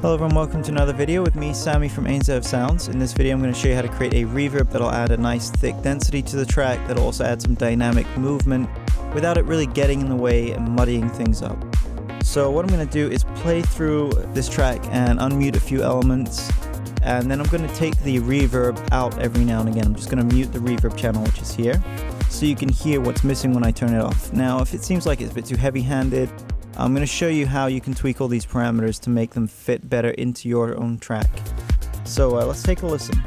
Hello everyone, welcome to another video with me, Sammy from ANZ Sounds. In this video I'm going to show you how to create a reverb that'll add a nice thick density to the track, that'll also add some dynamic movement without it really getting in the way and muddying things up. So what I'm going to do is play through this track and unmute a few elements, and then I'm going to take the reverb out every now and again. I'm just going to mute the reverb channel, which is here, so you can hear what's missing when I turn it off. Now if it seems like it's a bit too heavy-handed, I'm going to show you how you can tweak all these parameters to make them fit better into your own track. So let's take a listen.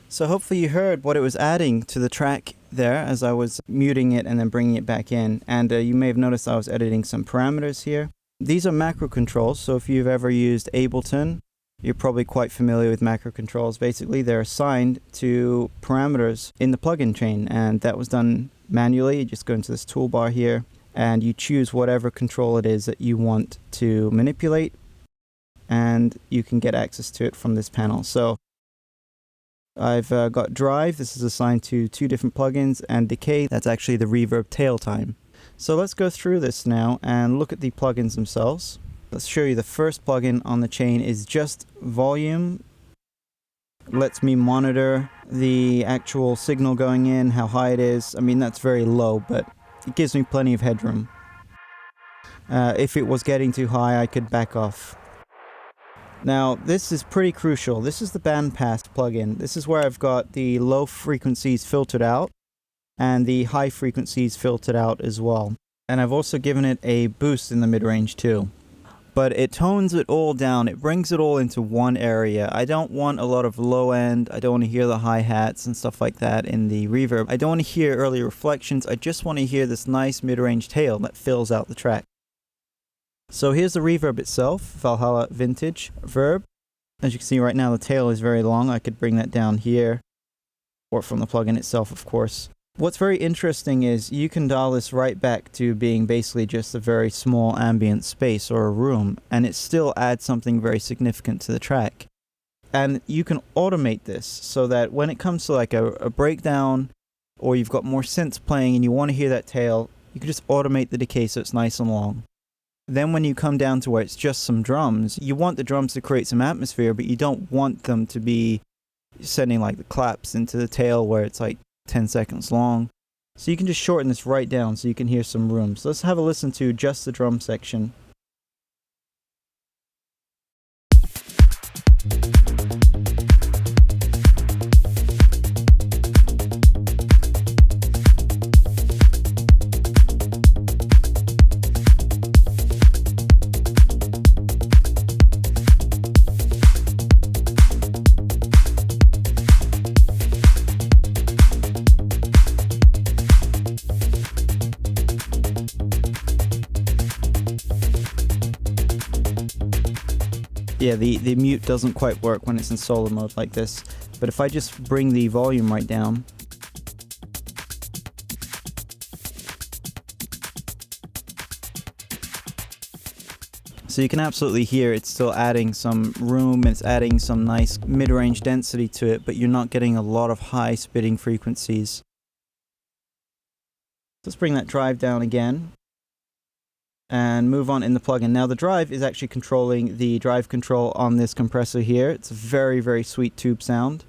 So hopefully you heard what it was adding to the track there as I was muting it and then bringing it back in. And you may have noticed I was editing some parameters here. These are macro controls, so if you've ever used Ableton, you're probably quite familiar with macro controls. Basically, they're assigned to parameters in the plugin chain, and that was done manually. You just go into this toolbar here, and you choose whatever control it is that you want to manipulate, and you can get access to it from this panel. So I've got drive, this is assigned to two different plugins, and decay, that's actually the reverb tail time. So let's go through this now and look at the plugins themselves. Let's show you the first plugin on the chain is just volume. Lets me monitor the actual signal going in, how high it is. I mean, that's very low, but it gives me plenty of headroom. If it was getting too high, I could back off. Now, this is pretty crucial. This is the bandpass plugin. This is where I've got the low frequencies filtered out and the high frequencies filtered out as well. And I've also given it a boost in the mid-range too. But it tones it all down. It brings it all into one area. I don't want a lot of low end. I don't want to hear the hi-hats and stuff like that in the reverb. I don't want to hear early reflections. I just want to hear this nice mid-range tail that fills out the track. So here's the reverb itself, Valhalla Vintage Verb. As you can see right now, the tail is very long. I could bring that down here, or from the plugin itself, of course. What's very interesting is you can dial this right back to being basically just a very small ambient space or a room, and it still adds something very significant to the track. And you can automate this so that when it comes to like a breakdown, or you've got more synths playing and you want to hear that tail, you can just automate the decay so it's nice and long. Then when you come down to where it's just some drums, you want the drums to create some atmosphere, but you don't want them to be sending like the claps into the tail where it's like 10 seconds long. So you can just shorten this right down so you can hear some room. So let's have a listen to just the drum section. Yeah, the mute doesn't quite work when it's in solo mode like this, but if I just bring the volume right down, so you can absolutely hear it's still adding some room, it's adding some nice mid-range density to it, but you're not getting a lot of high spitting frequencies. Let's bring that drive down again and move on in the plugin. Now the drive is actually controlling the drive control on this compressor here. It's a very, very sweet tube sound.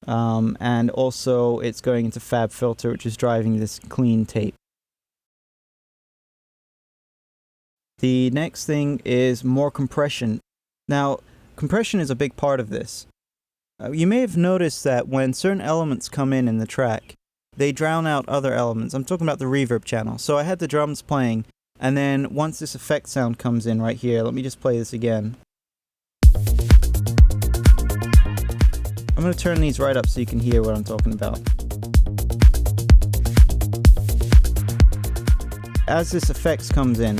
And also it's going into Fab Filter, which is driving this clean tape. The next thing is more compression. Now, compression is a big part of this. You may have noticed that when certain elements come in the track, they drown out other elements. I'm talking about the reverb channel. So I had the drums playing, and then once this effect sound comes in right here, let me just play this again. I'm going to turn these right up so you can hear what I'm talking about. As this effects comes in,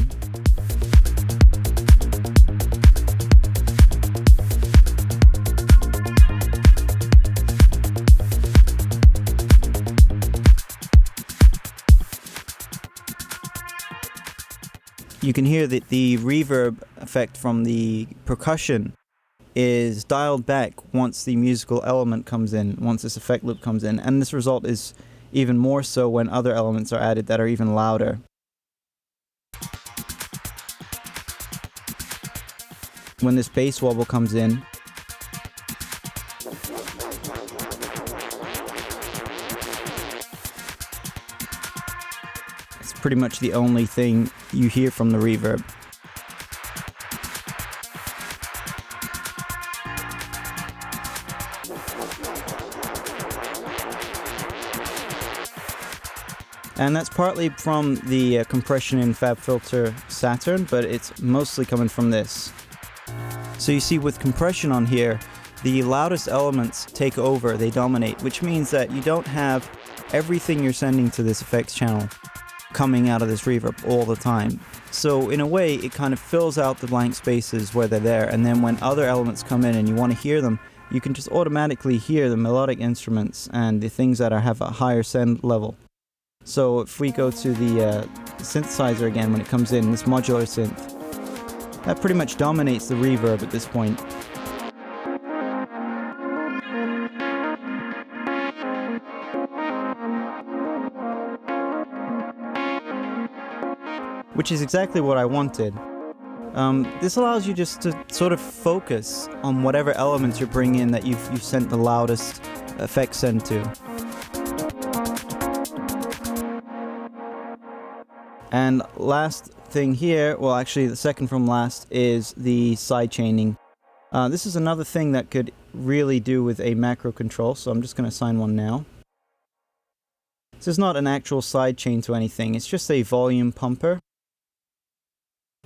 you can hear that the reverb effect from the percussion is dialed back once the musical element comes in, once this effect loop comes in, and this result is even more so when other elements are added that are even louder. When this bass wobble comes in, it's pretty much the only thing you hear from the reverb. And that's partly from the compression in Fab Filter Saturn, but it's mostly coming from this. So you see with compression on here, the loudest elements take over, they dominate, which means that you don't have everything you're sending to this effects channel coming out of this reverb all the time. So in a way, it kind of fills out the blank spaces where they're there, and then when other elements come in and you want to hear them, you can just automatically hear the melodic instruments and the things that have a higher send level. So if we go to the synthesizer again, when it comes in, this modular synth, that pretty much dominates the reverb at this point. Which is exactly what I wanted. This allows you just to sort of focus on whatever elements you're bringing in that you've sent the loudest effect send to. And last thing here, well actually the second from last, is the sidechaining. This is another thing that could really do with a macro control, so I'm just going to assign one now. This is not an actual sidechain to anything, it's just a volume pumper.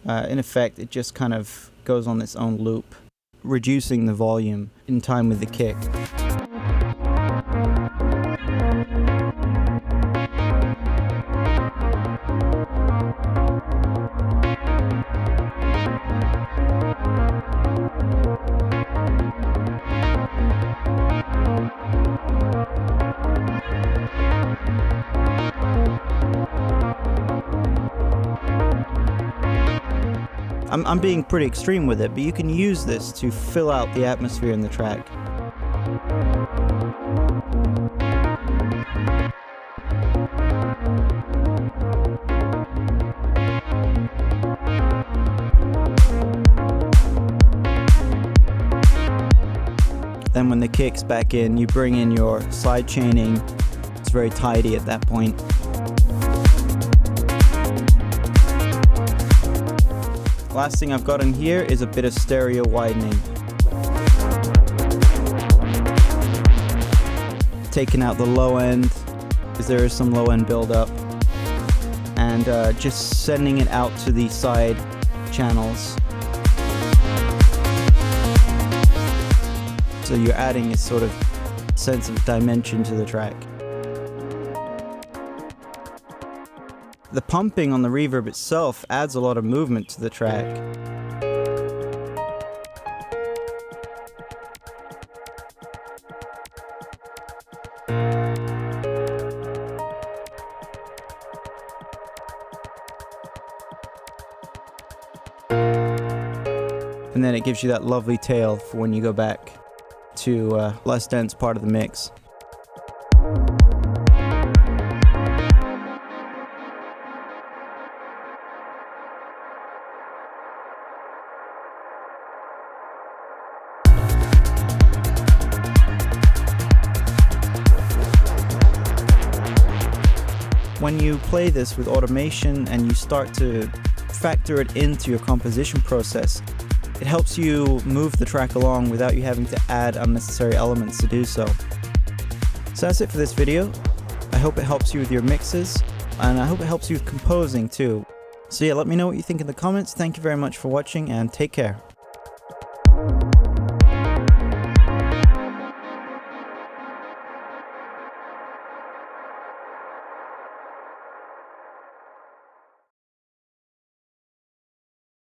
In effect, it just kind of goes on its own loop, reducing the volume in time with the kick. I'm being pretty extreme with it, but you can use this to fill out the atmosphere in the track. Then when the kick's back in, you bring in your sidechaining. It's very tidy at that point. Last thing I've got in here is a bit of stereo widening. Taking out the low end, because there is some low end buildup, and just sending it out to the side channels. So you're adding a sort of sense of dimension to the track. The pumping on the reverb itself adds a lot of movement to the track. And then it gives you that lovely tail for when you go back to a less dense part of the mix. When you play this with automation and you start to factor it into your composition process, it helps you move the track along without you having to add unnecessary elements to do so. So that's it for this video. I hope it helps you with your mixes, and I hope it helps you with composing too. So yeah, let me know what you think in the comments. Thank you very much for watching, and take care.